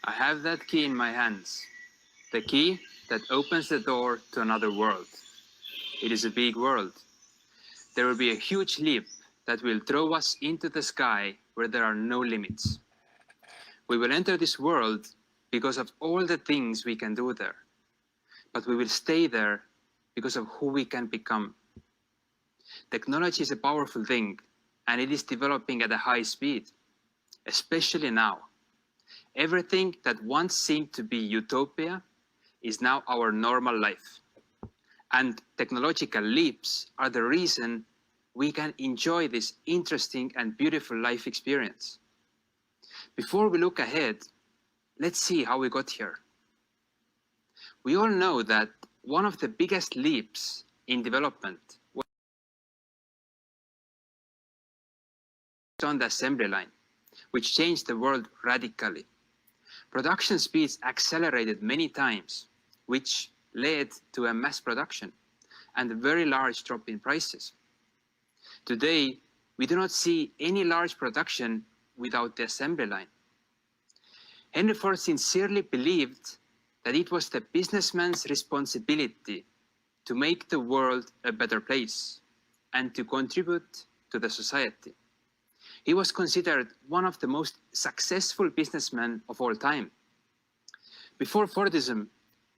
I have that key in my hands, the key that opens the door to another world. It is a big world. There will be a huge leap that will throw us into the sky where there are no limits. We will enter this world because of all the things we can do there, but we will stay there because of who we can become. Technology is a powerful thing, and it is developing at a high speed, especially now. Everything that once seemed to be utopia is now our normal life. And technological leaps are the reason we can enjoy this interesting and beautiful life experience. Before we look ahead, let's see how we got here. We all know that one of the biggest leaps in development was on the assembly line, which changed the world radically. Production speeds accelerated many times, which led to a mass production and a very large drop in prices. Today, we do not see any large production without the assembly line. Henry Ford sincerely believed that it was the businessman's responsibility to make the world a better place and to contribute to the society. He was considered one of the most successful businessmen of all time. Before Fordism,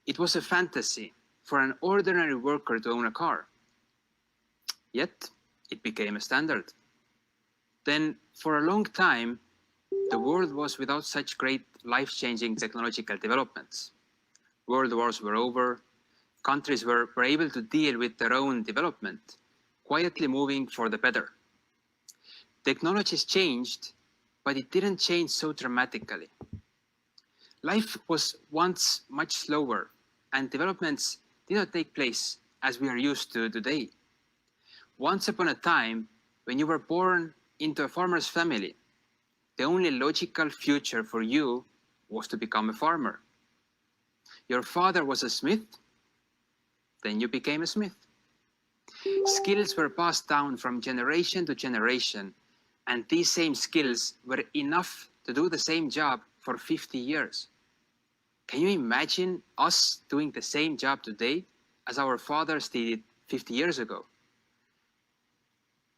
it was a fantasy for an ordinary worker to own a car. Yet, it became a standard. Then, for a long time, the world was without such great life-changing technological developments. World wars were over, countries were able to deal with their own development, quietly moving for the better. Technologies changed, but it didn't change so dramatically. Life was once much slower, and developments did not take place as we are used to today. Once upon a time, when you were born into a farmer's family, the only logical future for you was to become a farmer. Your father was a smith, then you became a smith. Skills were passed down from generation to generation, and these same skills were enough to do the same job for 50 years. Can you imagine us doing the same job today as our fathers did 50 years ago?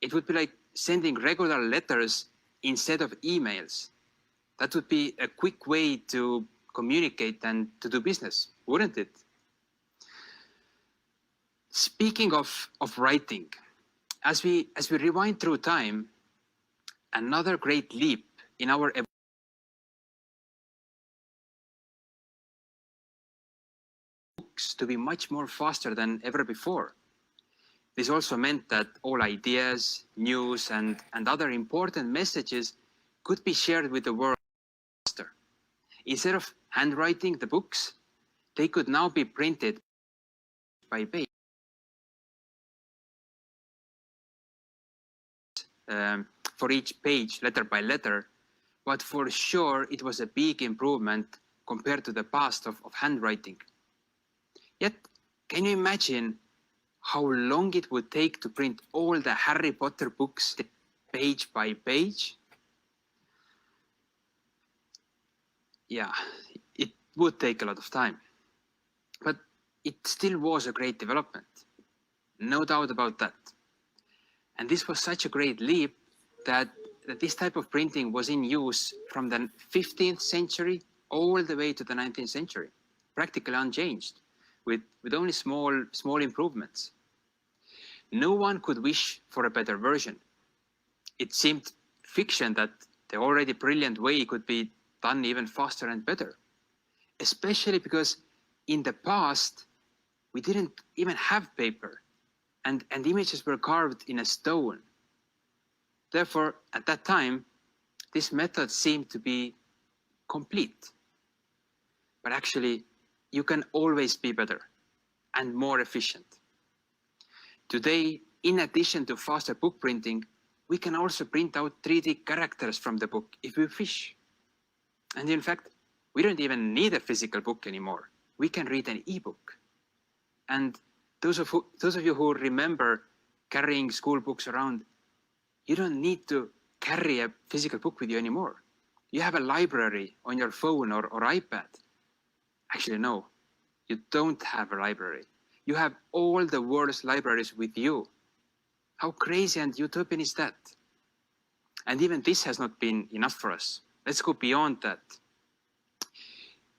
It would be like sending regular letters instead of emails. That would be a quick way to communicate and to do business, wouldn't it? Speaking of writing, as we rewind through time, another great leap in our books to be much more faster than ever before. This also meant that all ideas, news, and other important messages could be shared with the world faster. Instead of handwriting the books, they could now be printed by page. For each page, letter by letter, but for sure it was a big improvement compared to the past of handwriting. Yet, can you imagine how long it would take to print all the Harry Potter books page by page? Yeah, it would take a lot of time, but it still was a great development. No doubt about that. And this was such a great leap that this type of printing was in use from the 15th century all the way to the 19th century, practically unchanged, with only small improvements. No one could wish for a better version. It seemed fiction that the already brilliant way could be done even faster and better, especially because in the past, we didn't even have paper, and images were carved in a stone. Therefore, at that time, this method seemed to be complete. But actually, you can always be better and more efficient. Today, in addition to faster book printing, we can also print out 3D characters from the book if we wish. And in fact, we don't even need a physical book anymore. We can read an ebook. And those of you who remember carrying school books around, you don't need to carry a physical book with you anymore. You have a library on your phone or iPad. Actually, no, you don't have a library. You have all the world's libraries with you. How crazy and utopian is that? And even this has not been enough for us. Let's go beyond that.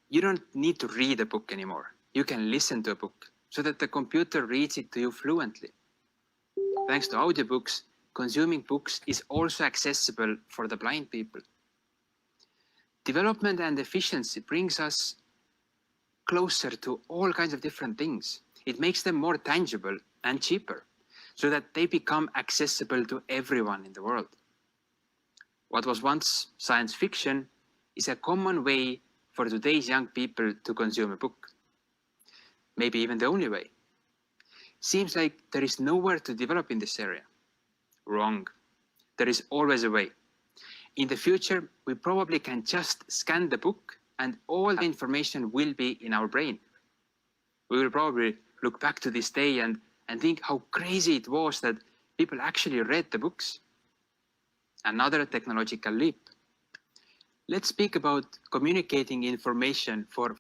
You don't need to read a book anymore. You can listen to a book so that the computer reads it to you fluently. Thanks to audiobooks, consuming books is also accessible for the blind people. Development and efficiency brings us closer to all kinds of different things. It makes them more tangible and cheaper so that they become accessible to everyone in the world. What was once science fiction is a common way for today's young people to consume a book. Maybe even the only way. Seems like there is nowhere to develop in this area. Wrong. There is always a way. In the future, we probably can just scan the book and all the information will be in our brain. We will probably look back to this day and think how crazy it was that people actually read the books. Another technological leap. Let's speak about communicating information for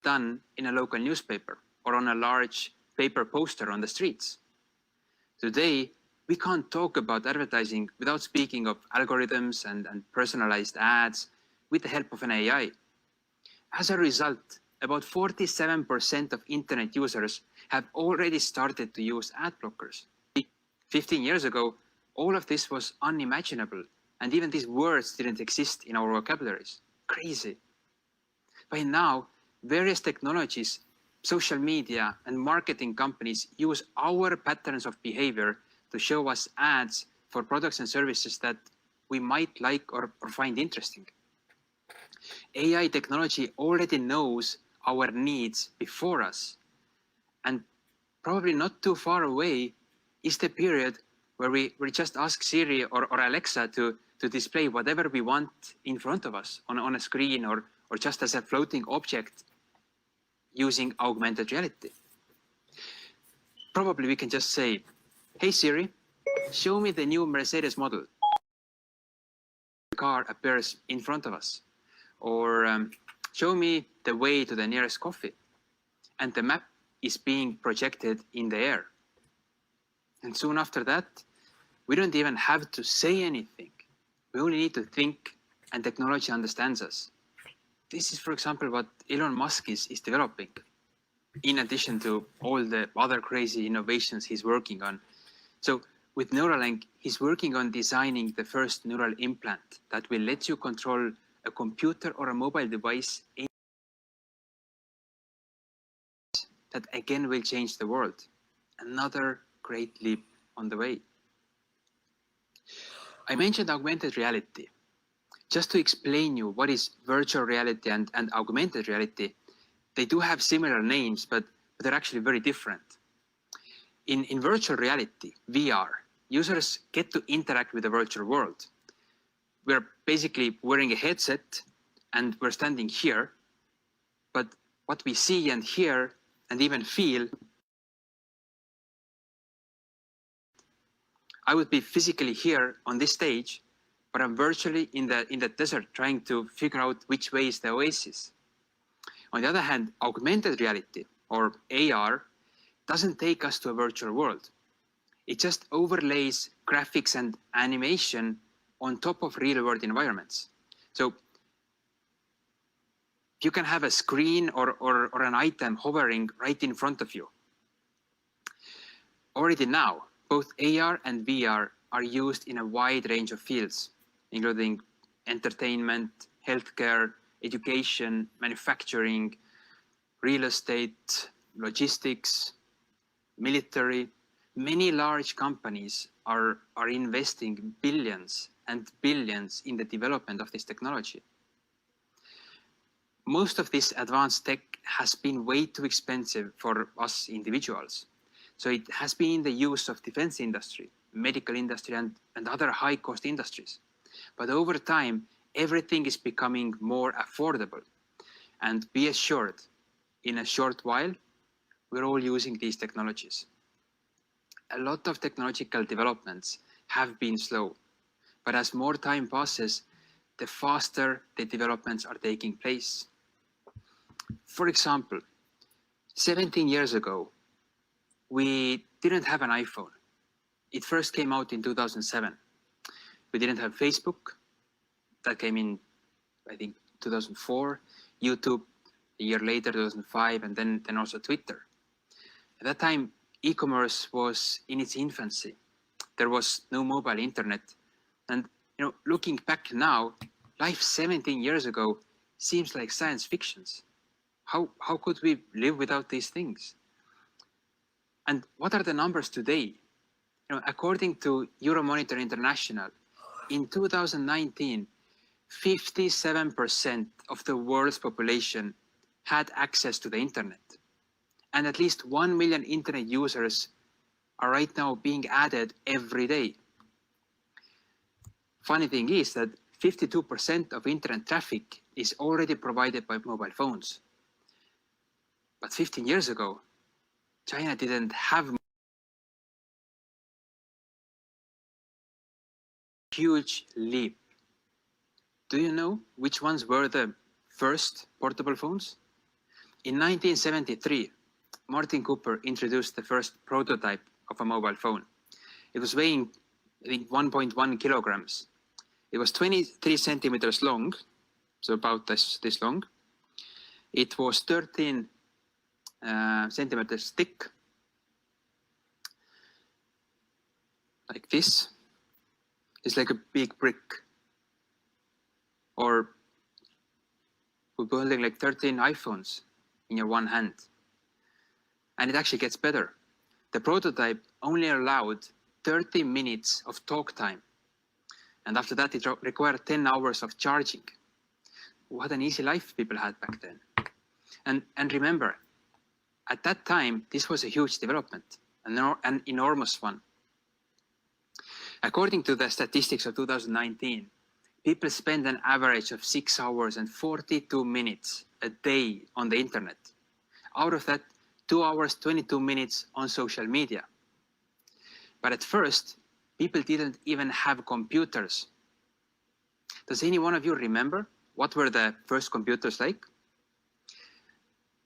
done in a local newspaper or on a large paper poster on the streets. Today, we can't talk about advertising without speaking of algorithms and personalized ads with the help of an AI. As a result, about 47% of internet users have already started to use ad blockers. 15 years ago, all of this was unimaginable, and even these words didn't exist in our vocabularies. Crazy. By now, various technologies, social media, and marketing companies use our patterns of behavior to show us ads for products and services that we might like or find interesting. AI technology already knows our needs before us, and probably not too far away is the period where we just ask Siri or Alexa to display whatever we want in front of us on a screen or just as a floating object using augmented reality. Probably we can just say, "Hey Siri, show me the new Mercedes model." The car appears in front of us. Or show me the way to the nearest coffee. And the map is being projected in the air. And soon after that, we don't even have to say anything. We only need to think, and technology understands us. This is, for example, what Elon Musk is developing, in addition to all the other crazy innovations he's working on. So with Neuralink, he's working on designing the first neural implant that will let you control a computer or a mobile device that again will change the world. Another great leap on the way. I mentioned augmented reality. Just to explain you what is virtual reality and augmented reality, they do have similar names, but they're actually very different. In virtual reality, VR, users get to interact with the virtual world. We're basically wearing a headset and we're standing here, but what we see and hear and even feel, I would be physically here on this stage, but I'm virtually in the desert trying to figure out which way is the oasis. On the other hand, augmented reality, or AR, doesn't take us to a virtual world. It just overlays graphics and animation on top of real-world environments. So you can have a screen or an item hovering right in front of you. Already now, both AR and VR are used in a wide range of fields, including entertainment, healthcare, education, manufacturing, real estate, logistics, military. Many large companies are investing billions and billions in the development of this technology. Most of this advanced tech has been way too expensive for us individuals. So it has been in the use of defense industry, medical industry, and other high-cost industries. But over time, everything is becoming more affordable. And be assured, in a short while, we're all using these technologies. a lot of technological developments have been slow, but as more time passes, the faster the developments are taking place. For example, 17 years ago, we didn't have an iPhone. It first came out in 2007. We didn't have Facebook. That came in, I think, 2004. YouTube a year later, 2005, and then also Twitter. At that time, e-commerce was in its infancy. There was no mobile internet. And looking back now, life 17 years ago seems like science fictions. How could we live without these things? And what are the numbers today? According to Euromonitor International, in 2019, 57% of the world's population had access to the internet. And at least 1 million internet users are right now being added every day. Funny thing is that 52% of internet traffic is already provided by mobile phones. But 15 years ago, China didn't have huge leap. Do you know which ones were the first portable phones? In 1973, Martin Cooper introduced the first prototype of a mobile phone. It was weighing, I think, 1.1 kilograms. It was 23 centimeters long, so about this long. It was 13 centimeters thick, like this. It's like a big brick. Or we're building like 13 iPhones in your one hand. And it actually gets better. The prototype only allowed 30 minutes of talk time. And after that, it required 10 hours of charging. What an easy life people had back then. And remember, at that time, this was a huge development, an enormous one. According to the statistics of 2019, people spend an average of 6 hours and 42 minutes a day on the internet. Out of that, 2 hours, 22 minutes on social media. But at first, people didn't even have computers. Does any one of you remember what were the first computers like?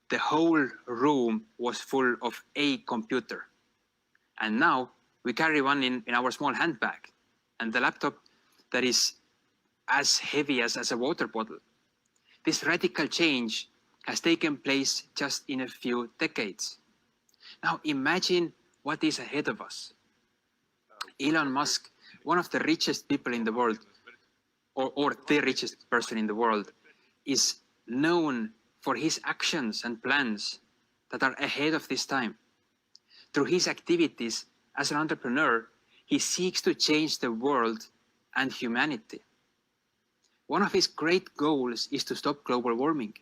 The whole room was full of a computer. And now we carry one in our small handbag, and the laptop that is as heavy as a water bottle. This radical change has taken place just in a few decades. Now imagine what is ahead of us. Elon Musk, one of the richest people in the world, or the richest person in the world, is known for his actions and plans that are ahead of this time. Through his activities as an entrepreneur, he seeks to change the world and humanity. One of his great goals is to stop global warming.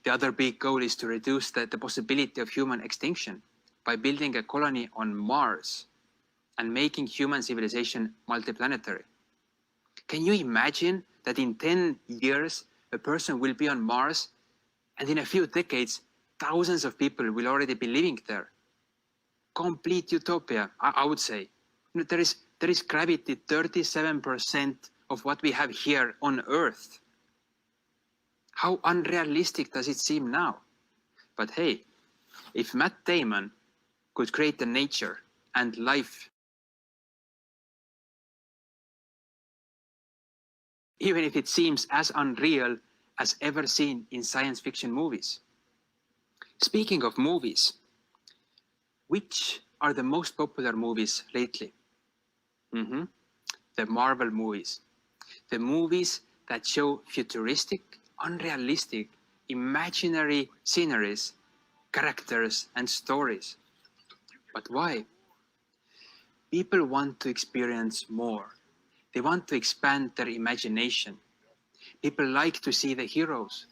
The other big goal is to reduce the possibility of human extinction by building a colony on Mars and making human civilization multiplanetary. Can you imagine that in 10 years, a person will be on Mars, and in a few decades, thousands of people will already be living there? Complete utopia, I would say. There is gravity 37% of what we have here on Earth. How unrealistic does it seem now? But hey, if Matt Damon could create the nature and life, even if it seems as unreal as ever seen in science fiction movies. Speaking of movies, which are the most popular movies lately? The Marvel movies. The movies that show futuristic, unrealistic, imaginary sceneries, characters, and stories. But why? People want to experience more. They want to expand their imagination. People like to see the heroes.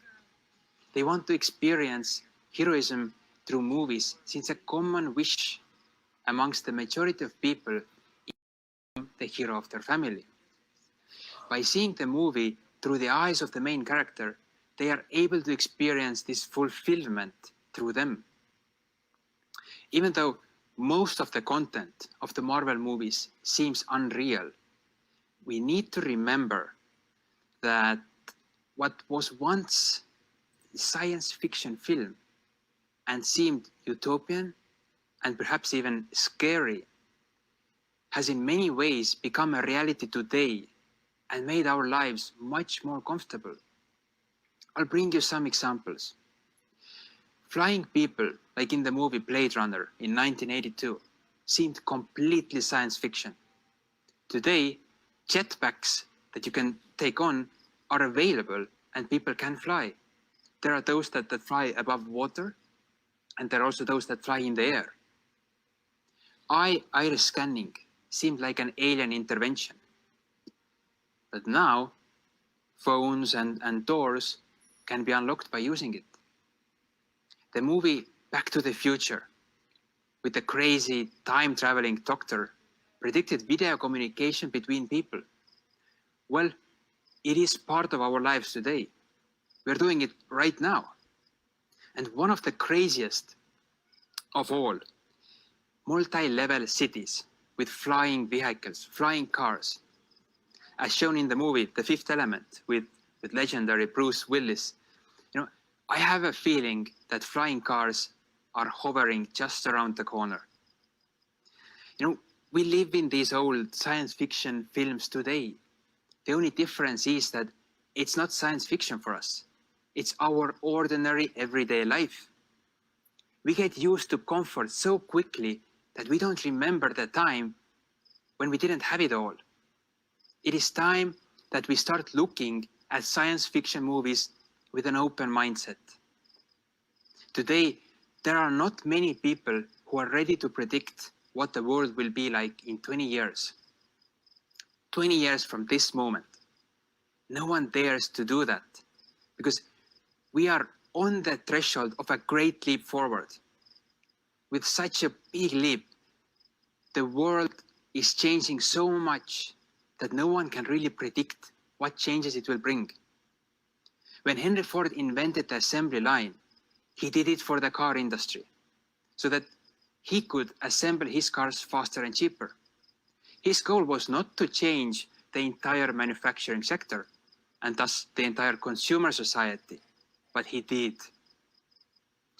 They want to experience heroism through movies, since a common wish amongst the majority of people is to become the hero of their family. By seeing the movie through the eyes of the main character, they are able to experience this fulfillment through them. Even though most of the content of the Marvel movies seems unreal, we need to remember that what was once a science fiction film and seemed utopian and perhaps even scary has in many ways become a reality today and made our lives much more comfortable. I'll bring you some examples. Flying people, like in the movie Blade Runner in 1982, seemed completely science fiction. Today, jetpacks that you can take on are available and people can fly. There are those that fly above water, and there are also those that fly in the air. Iris scanning seemed like an alien intervention. But now, phones and doors can be unlocked by using it. The movie Back to the Future, with the crazy time-traveling doctor, predicted video communication between people. Well, it is part of our lives today. We're doing it right now. And one of the craziest of all, multi-level cities with flying vehicles, flying cars. As shown in the movie The Fifth Element with legendary Bruce Willis, I have a feeling that flying cars are hovering just around the corner. We live in these old science fiction films today. The only difference is that it's not science fiction for us. It's our ordinary everyday life. We get used to comfort so quickly that we don't remember the time when we didn't have it all. It is time that we start looking at science fiction movies with an open mindset. Today, there are not many people who are ready to predict what the world will be like in 20 years. 20 years from this moment. No one dares to do that because we are on the threshold of a great leap forward. With such a big leap, the world is changing so much that no one can really predict what changes it will bring. When Henry Ford invented the assembly line, he did it for the car industry so that he could assemble his cars faster and cheaper. His goal was not to change the entire manufacturing sector and thus the entire consumer society, but he did.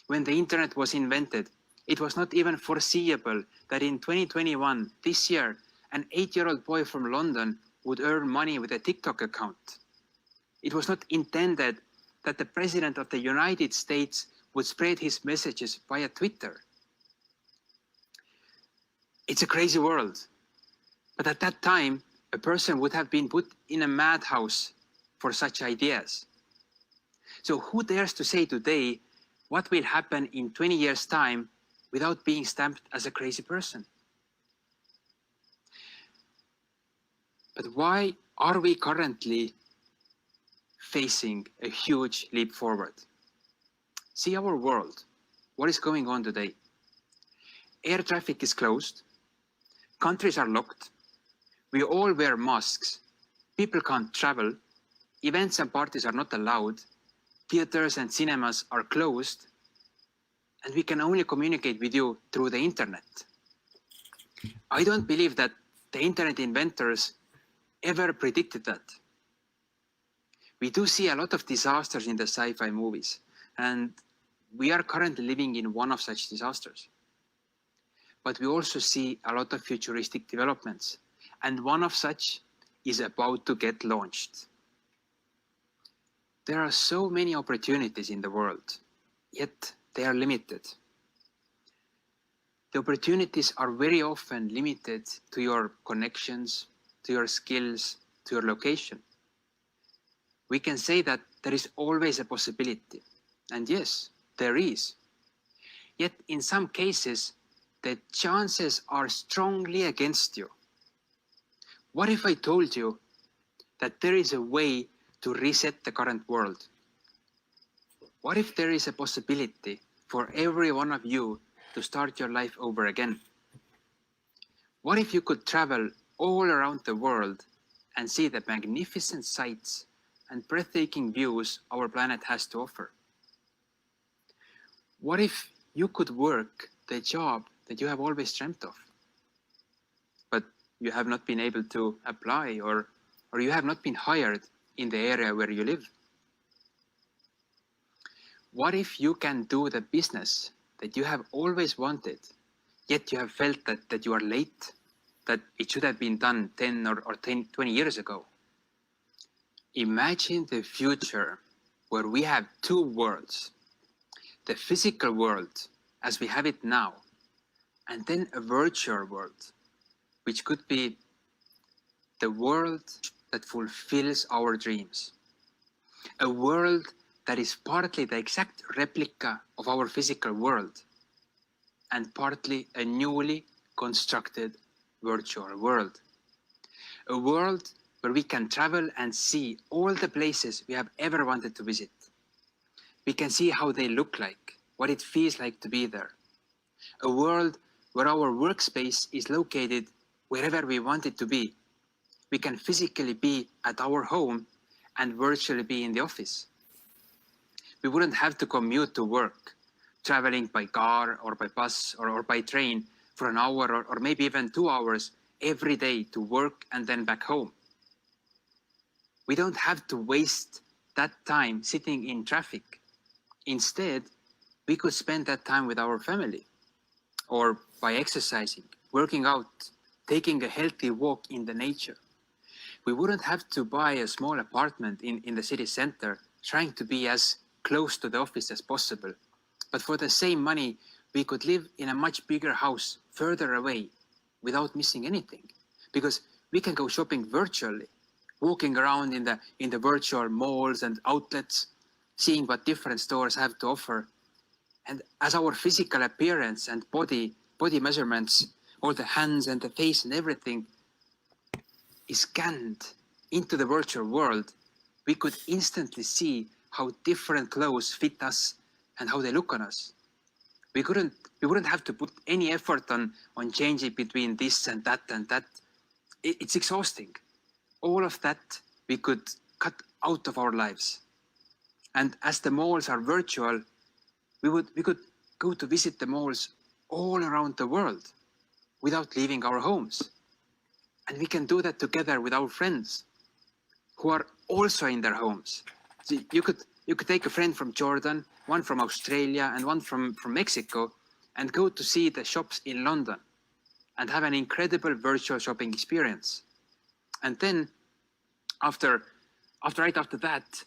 When the internet was invented, it was not even foreseeable that in 2021, this year, an 8-year-old boy from London would earn money with a TikTok account. It was not intended that the President of the United States would spread his messages via Twitter. It's a crazy world. But at that time, a person would have been put in a madhouse for such ideas. So who dares to say today what will happen in 20 years' time without being stamped as a crazy person? But why are we currently facing a huge leap forward? See our world. What is going on today? Air traffic is closed. Countries are locked. We all wear masks. People can't travel. Events and parties are not allowed. Theaters and cinemas are closed. And we can only communicate with you through the internet. I don't believe that the internet inventors ever predicted that. We do see a lot of disasters in the sci-fi movies, and we are currently living in one of such disasters. But we also see a lot of futuristic developments, and one of such is about to get launched. There are so many opportunities in the world, yet they are limited. The opportunities are very often limited to your connections, to your skills, to your location. We can say that there is always a possibility, and yes, there is. Yet in some cases, the chances are strongly against you. What if I told you that there is a way to reset the current world? What if there is a possibility for every one of you to start your life over again? What if you could travel all around the world and see the magnificent sights and breathtaking views our planet has to offer? What if you could work the job that you have always dreamt of, but you have not been able to apply, or you have not been hired in the area where you live? What if you can do the business that you have always wanted, yet you have felt that you are late, that it should have been done 10 or 20 years ago? Imagine the future where we have two worlds, the physical world as we have it now, and then a virtual world, which could be the world that fulfills our dreams. A world that is partly the exact replica of our physical world, and partly a newly constructed virtual world. A world where we can travel and see all the places we have ever wanted to visit. We can see how they look like, what it feels like to be there. A world where our workspace is located wherever we want it to be. We can physically be at our home and virtually be in the office. We wouldn't have to commute to work, traveling by car or by bus or by train for an hour or maybe even 2 hours every day to work and then back home. We don't have to waste that time sitting in traffic. Instead, we could spend that time with our family, or by exercising, working out, taking a healthy walk in the nature. We wouldn't have to buy a small apartment in the city center, trying to be as close to the office as possible. But for the same money, we could live in a much bigger house further away without missing anything, because we can go shopping virtually, walking around in the virtual malls and outlets, seeing what different stores have to offer. And as our physical appearance and body measurements, all the hands and the face and everything is scanned into the virtual world, we could instantly see how different clothes fit us and how they look on us. We wouldn't have to put any effort on changing between this and that and that. It's exhausting. All of that we could cut out of our lives. And as the malls are virtual, we could go to visit the malls all around the world without leaving our homes. And we can do that together with our friends who are also in their homes. So you could take a friend from Jordan, one from Australia, and one from Mexico, and go to see the shops in London and have an incredible virtual shopping experience. And then right after that,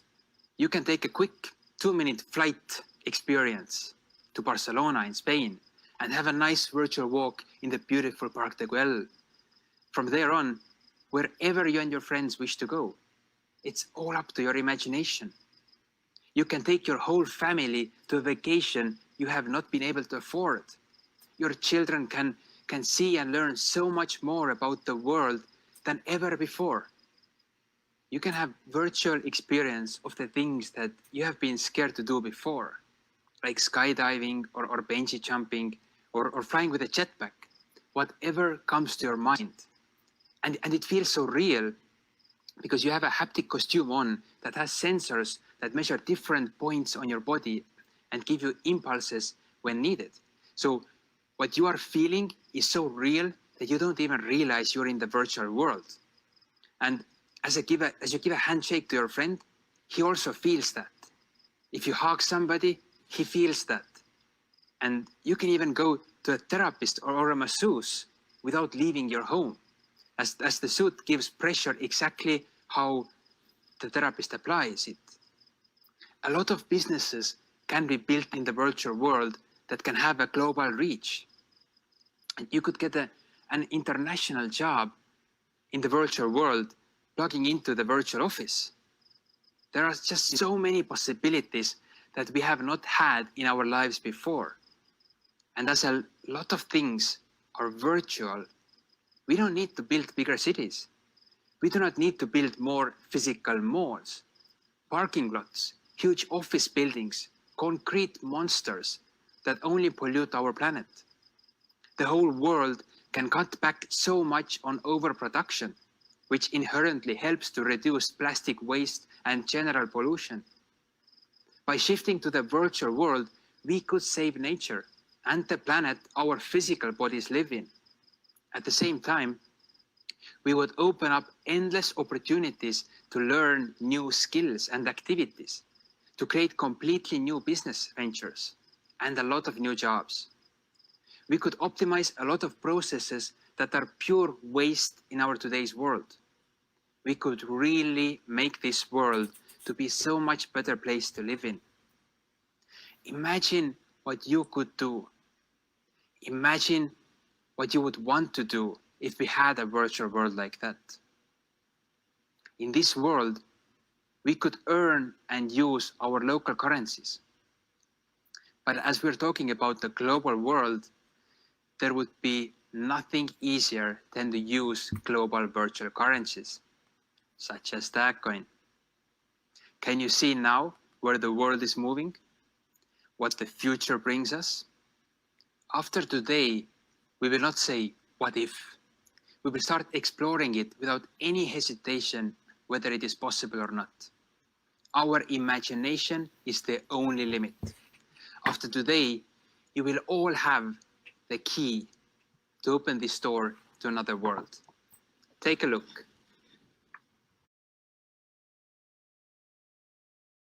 you can take a quick 2-minute flight experience to Barcelona in Spain and have a nice virtual walk in the beautiful Parc de Güell. From there on, wherever you and your friends wish to go, it's all up to your imagination. You can take your whole family to a vacation you have not been able to afford. Your children can see and learn so much more about the world than ever before. You can have virtual experience of the things that you have been scared to do before, like skydiving or bungee jumping or flying with a jetpack, whatever comes to your mind. And it feels so real because you have a haptic costume on that has sensors that measure different points on your body and give you impulses when needed. So what you are feeling is so real that you don't even realize you're in the virtual world. And as you give a handshake to your friend, he also feels that. If you hug somebody, he feels that. And you can even go to a therapist or a masseuse without leaving your home, as the suit gives pressure exactly how the therapist applies it. A lot of businesses can be built in the virtual world that can have a global reach. And you could get an international job in the virtual world plugging into the virtual office. There are just so many possibilities that we have not had in our lives before. And as a lot of things are virtual, we don't need to build bigger cities. We do not need to build more physical malls, parking lots, huge office buildings, concrete monsters that only pollute our planet. The whole world can cut back so much on overproduction, which inherently helps to reduce plastic waste and general pollution. By shifting to the virtual world, we could save nature and the planet our physical bodies live in. At the same time, we would open up endless opportunities to learn new skills and activities, to create completely new business ventures, and a lot of new jobs. We could optimize a lot of processes that are pure waste in our today's world. We could really make this world to be so much better place to live in. Imagine what you could do. Imagine what you would want to do if we had a virtual world like that. In this world, we could earn and use our local currencies. But as we're talking about the global world, there would be nothing easier than to use global virtual currencies, such as Dagcoin. Can you see now where the world is moving? What the future brings us? After today, we will not say, what if? We will start exploring it without any hesitation whether it is possible or not. Our imagination is the only limit. After today, you will all have the key to open this door to another world. Take a look.